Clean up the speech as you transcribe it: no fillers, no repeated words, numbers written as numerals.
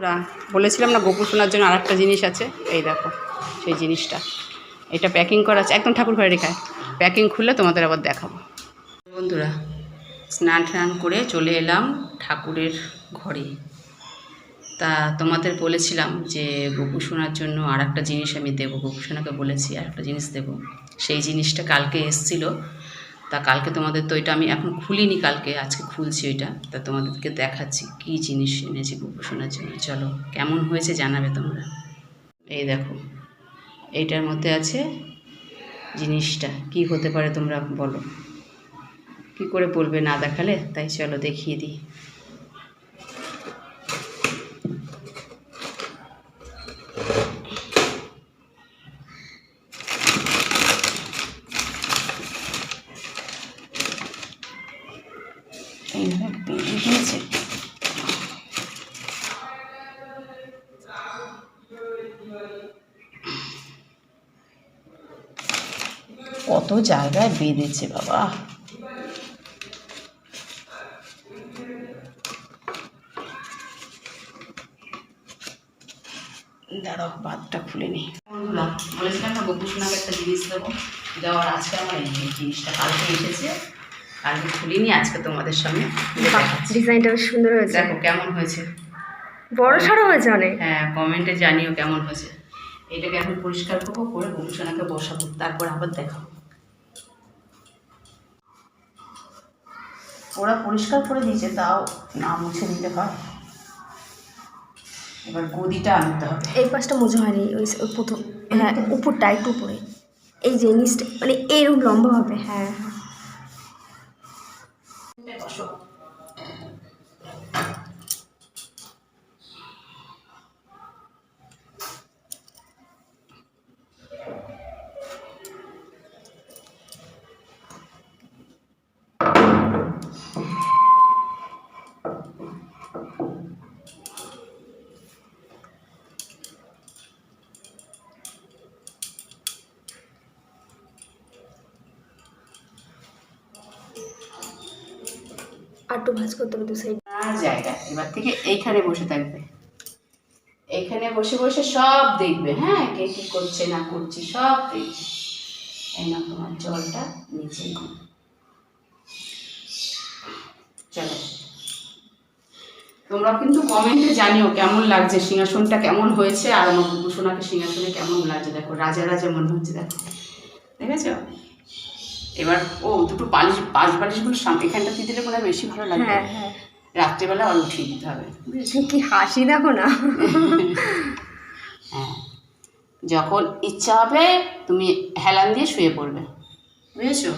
বন্ধুরা বলেছিলাম না গোপু শোনার জন্য আর একটা জিনিস আছে, এই দেখো সেই জিনিসটা। এটা প্যাকিং করা আছে একদম ঠাকুর ঘরে রেখায়, প্যাকিং খুললে তোমাদের আবার দেখাবো। বন্ধুরা স্নান টান করে চলে এলাম ঠাকুরের ঘরে। তা তোমাদের বলেছিলাম যে গোপু শোনার জন্য আর একটা জিনিস আমি দেবো, গোপু শোনাকে বলেছি আর একটা জিনিস দেবো। সেই জিনিসটা কালকে এসেছিলো, তা কালকে তোমাদের তো এটা আমি এখন খুলিনি, কালকে আজকে খুলছি ওইটা। তা তোমাদেরকে দেখাচ্ছি কী জিনিস এনেছি গোপু শোনার জন্য। চলো কেমন হয়েছে জানাবে তোমরা। এই দেখো এইটার মধ্যে আছে জিনিসটা, কি হতে পারে তোমরা বলো, কি করে বলবে না দেখালে, তাই চলো দেখিয়ে দিই। এইভাবে বেরিয়ে গিয়েছে, কত জায়গায় বেঁধেছে বাবা। দাঁড়াও বাদটা খুলে নি। বন্ধুরা বলেছিলাম না গোপু শোনাকে একটা জিনিস দেবো, দেওয়ার আজকে আমার এই জিনিসটা কালকে এসেছে, কালকে খুলিনি, আজকে তোমাদের সামনে ডিজাইনটা বেশ সুন্দর হয়েছে। দেখো কেমন হয়েছে, বড় সড়ো হয়েছে অনেক। হ্যাঁ কমেন্টে জানিও কেমন হয়েছে। এটাকে এখন পরিষ্কার করবো, করে গোপু শোনাকে বসাবো, তারপর আবার দেখাবো। ওরা পরিষ্কার করে দিয়েছে, তাও না মুছে দিতে হয়। এবার গদিটা আনতে হবে। এই পাশটা মোছা হয়নি, ওই প্রথম, হ্যাঁ উপরটা একটু উপরে, এই যে নিচটা মানে এরকম লম্বা হবে। হ্যাঁ বসো। আর একটু ভাঁজ করতে হবে দু সাইড। জায়গা এবার থেকে এইখানে বসে থাকবে, এইখানে বসে বসে সব দেখবে, হ্যাঁ কে কি করছে না করছে সব দেখবে। এই না তোমার জলটা নিচে, চলো তোমরা কিন্তু কমেন্টে জানিও কেমন লাগছে, সিংহাসনটা কেমন হয়েছে, আর আমার গোপু শোনাকে সিংহাসনে কেমন লাগছে। দেখো রাজা রাজা মনে হচ্ছে, দেখো দেখেছ। এবার ও দুটো পাশ বালিশগুলো এখানটাতে দিলে মনে হয় বেশি ভালো লাগবে। হ্যাঁ হ্যাঁ রাত্রেবেলা আর উঠিয়ে দিতে হবে, বুঝেছো? কি হাসি দেখো না। হ্যাঁ যখন ইচ্ছা হবে তুমি হেলান দিয়ে শুয়ে পড়বে, বুঝেছো?